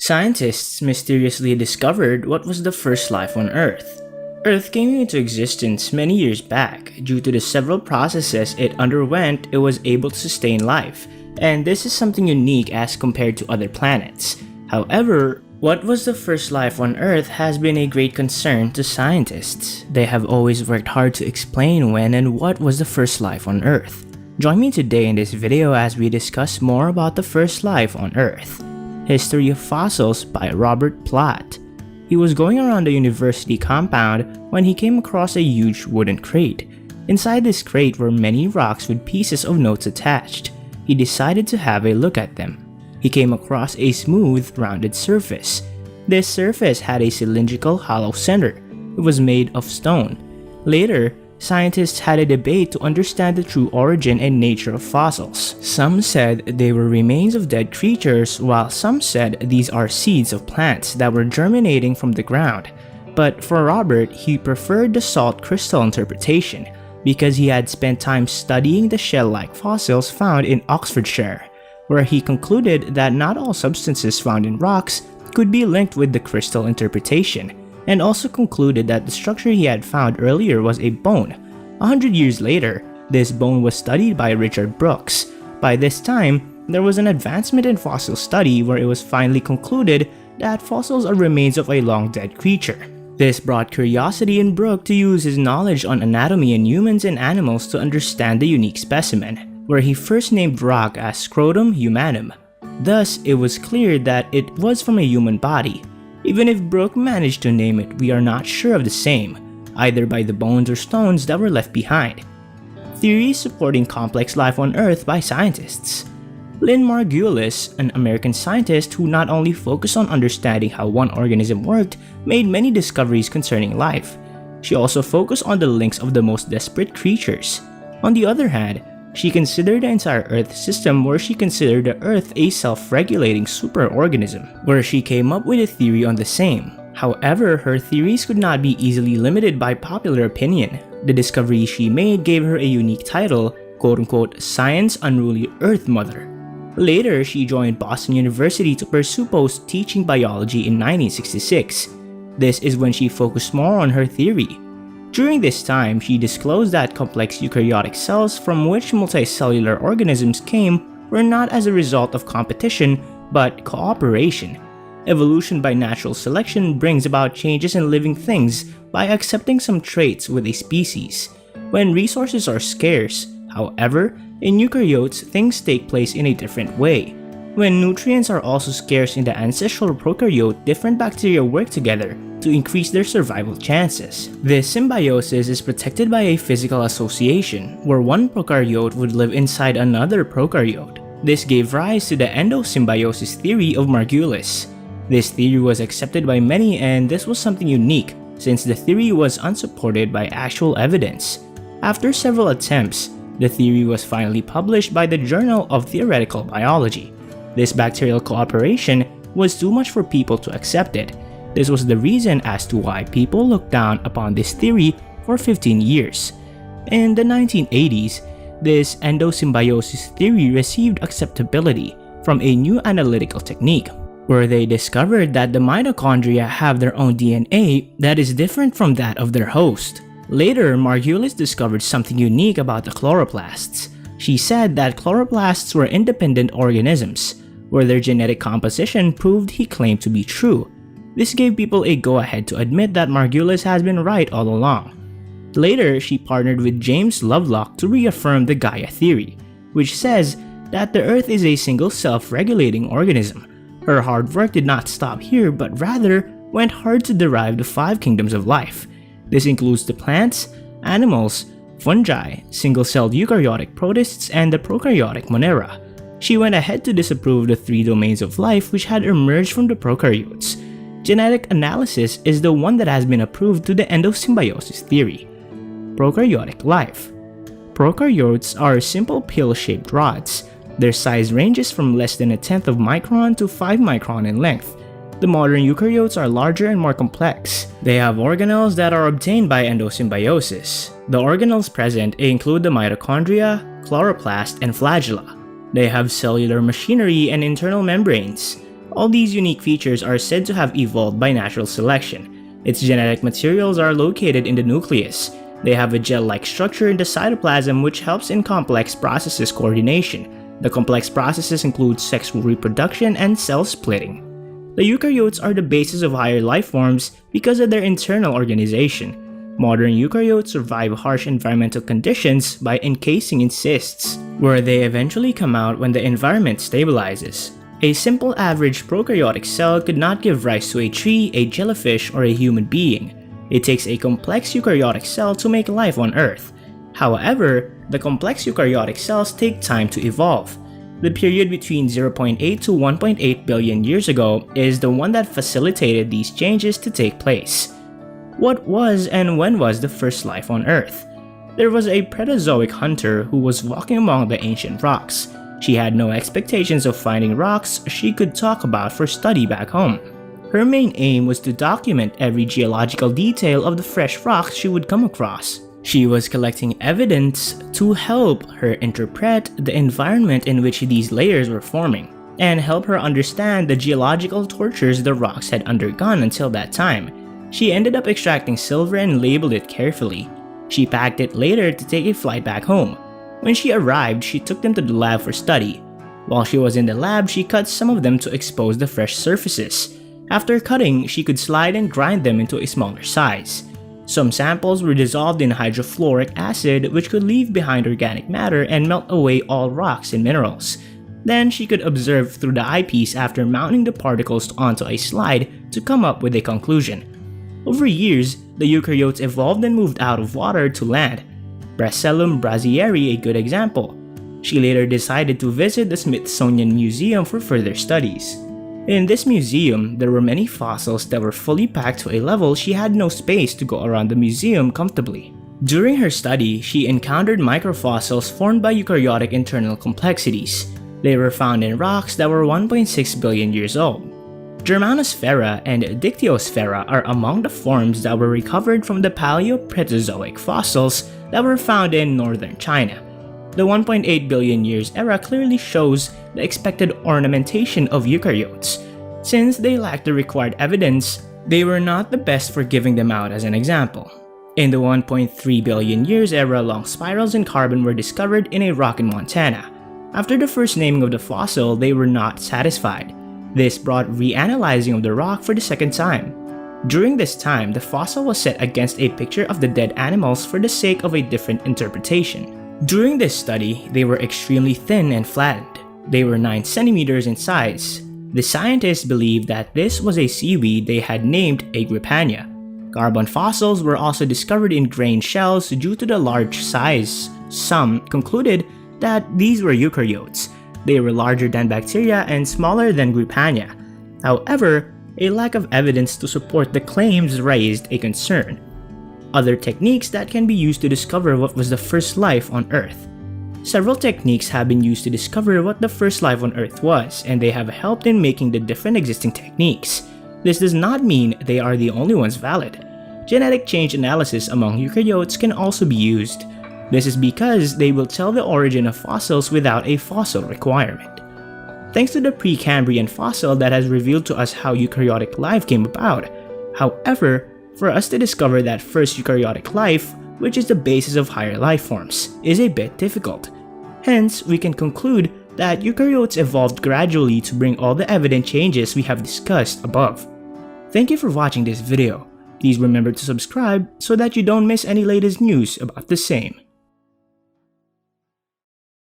Scientists mysteriously discovered what was the first life on Earth. Earth came into existence many years back. Due to the several processes it underwent, it was able to sustain life, and this is something unique as compared to other planets. However, what was the first life on Earth has been a great concern to scientists. They have always worked hard to explain when and what was the first life on Earth. Join me today in this video as we discuss more about the first life on Earth. History of Fossils by Robert Platt. He was going around the university compound when he came across a huge wooden crate. Inside this crate were many rocks with pieces of notes attached. He decided to have a look at them. He came across a smooth, rounded surface. This surface had a cylindrical hollow center. It was made of stone. Later, scientists had a debate to understand the true origin and nature of fossils. Some said they were remains of dead creatures, while some said these are seeds of plants that were germinating from the ground. But for Robert, he preferred the salt crystal interpretation because he had spent time studying the shell-like fossils found in Oxfordshire, where he concluded that not all substances found in rocks could be linked with the crystal interpretation, and also concluded that the structure he had found earlier was a bone. 100 years later, this bone was studied by Richard Brooks. By this time, there was an advancement in fossil study where it was finally concluded that fossils are remains of a long-dead creature. This brought curiosity in Brooke to use his knowledge on anatomy in humans and animals to understand the unique specimen, where he first named rock as Scrotum humanum. Thus, it was clear that it was from a human body. Even if Brooke managed to name it, we are not sure of the same, either by the bones or stones that were left behind. Theories supporting complex life on Earth by scientists. Lynn Margulis, an American scientist who not only focused on understanding how one organism worked, made many discoveries concerning life. She also focused on the links of the most desperate creatures. On the other hand, she considered the entire Earth system, where she considered the Earth a self-regulating superorganism, where she came up with a theory on the same. However, her theories could not be easily limited by popular opinion. The discovery she made gave her a unique title, quote-unquote, Science Unruly Earth Mother. Later, she joined Boston University to pursue post-teaching biology in 1966. This is when she focused more on her theory. During this time, she disclosed that complex eukaryotic cells from which multicellular organisms came were not as a result of competition, but cooperation. Evolution by natural selection brings about changes in living things by accepting some traits with a species. When resources are scarce, however, in eukaryotes, things take place in a different way. When nutrients are also scarce in the ancestral prokaryote, different bacteria work together to increase their survival chances. This symbiosis is protected by a physical association, where one prokaryote would live inside another prokaryote. This gave rise to the endosymbiosis theory of Margulis. This theory was accepted by many, and this was something unique since the theory was unsupported by actual evidence. After several attempts, the theory was finally published by the Journal of Theoretical Biology. This bacterial cooperation was too much for people to accept it. This was the reason as to why people looked down upon this theory for 15 years. In the 1980s, this endosymbiosis theory received acceptability from a new analytical technique, where they discovered that the mitochondria have their own DNA that is different from that of their host. Later, Margulis discovered something unique about the chloroplasts. She said that chloroplasts were independent organisms, where their genetic composition proved he claimed to be true. This gave people a go-ahead to admit that Margulis has been right all along. Later, she partnered with James Lovelock to reaffirm the Gaia theory, which says that the Earth is a single self-regulating organism. Her hard work did not stop here, but rather went hard to derive the 5 kingdoms of life. This includes the plants, animals, fungi, single-celled eukaryotic protists, and the prokaryotic Monera. She went ahead to disapprove the 3 domains of life which had emerged from the prokaryotes. Genetic analysis is the one that has been approved to the endosymbiosis theory. Prokaryotic life. Prokaryotes are simple pill-shaped rods. Their size ranges from less than a tenth of micron to 5 micron in length. The modern eukaryotes are larger and more complex. They have organelles that are obtained by endosymbiosis. The organelles present include the mitochondria, chloroplast, and flagella. They have cellular machinery and internal membranes. All these unique features are said to have evolved by natural selection. Its genetic materials are located in the nucleus. They have a gel-like structure in the cytoplasm which helps in complex processes coordination. The complex processes include sexual reproduction and cell splitting. The eukaryotes are the basis of higher life forms because of their internal organization. Modern eukaryotes survive harsh environmental conditions by encasing in cysts, where they eventually come out when the environment stabilizes. A simple average prokaryotic cell could not give rise to a tree, a jellyfish, or a human being. It takes a complex eukaryotic cell to make life on Earth. However, the complex eukaryotic cells take time to evolve. The period between 0.8 to 1.8 billion years ago is the one that facilitated these changes to take place. What was and when was the first life on Earth? There was a Proterozoic hunter who was walking among the ancient rocks. She had no expectations of finding rocks she could talk about for study back home. Her main aim was to document every geological detail of the fresh rocks she would come across. She was collecting evidence to help her interpret the environment in which these layers were forming, and help her understand the geological tortures the rocks had undergone until that time. She ended up extracting silver and labeled it carefully. She packed it later to take a flight back home. When she arrived, she took them to the lab for study. While she was in the lab, she cut some of them to expose the fresh surfaces. After cutting, she could slide and grind them into a smaller size. Some samples were dissolved in hydrofluoric acid, which could leave behind organic matter and melt away all rocks and minerals. Then she could observe through the eyepiece after mounting the particles onto a slide to come up with a conclusion. Over years, the eukaryotes evolved and moved out of water to land. Bracellum brazieri a good example. She later decided to visit the Smithsonian Museum for further studies. In this museum, there were many fossils that were fully packed to a level she had no space to go around the museum comfortably. During her study, she encountered microfossils formed by eukaryotic internal complexities. They were found in rocks that were 1.6 billion years old. Germanosphera and Dictyosphera are among the forms that were recovered from the Paleoproterozoic fossils that were found in northern China. The 1.8 billion years era clearly shows the expected ornamentation of eukaryotes. Since they lacked the required evidence, they were not the best for giving them out as an example. In the 1.3 billion years era, long spirals in carbon were discovered in a rock in Montana. After the first naming of the fossil, they were not satisfied. This brought reanalyzing of the rock for the second time. During this time, the fossil was set against a picture of the dead animals for the sake of a different interpretation. During this study, they were extremely thin and flattened. They were 9 centimeters in size. The scientists believed that this was a seaweed they had named Agripania. Carbon fossils were also discovered in grain shells due to the large size. Some concluded that these were eukaryotes. They were larger than bacteria and smaller than Agripania. However, a lack of evidence to support the claims raised a concern. Other techniques that can be used to discover what was the first life on Earth. Several techniques have been used to discover what the first life on Earth was, and they have helped in making the different existing techniques. This does not mean they are the only ones valid. Genetic change analysis among eukaryotes can also be used. This is because they will tell the origin of fossils without a fossil requirement. Thanks to the Precambrian fossil that has revealed to us how eukaryotic life came about. However, for us to discover that first eukaryotic life, which is the basis of higher life forms, is a bit difficult. Hence, we can conclude that eukaryotes evolved gradually to bring all the evident changes we have discussed above. Thank you for watching this video. Please remember to subscribe so that you don't miss any latest news about the same.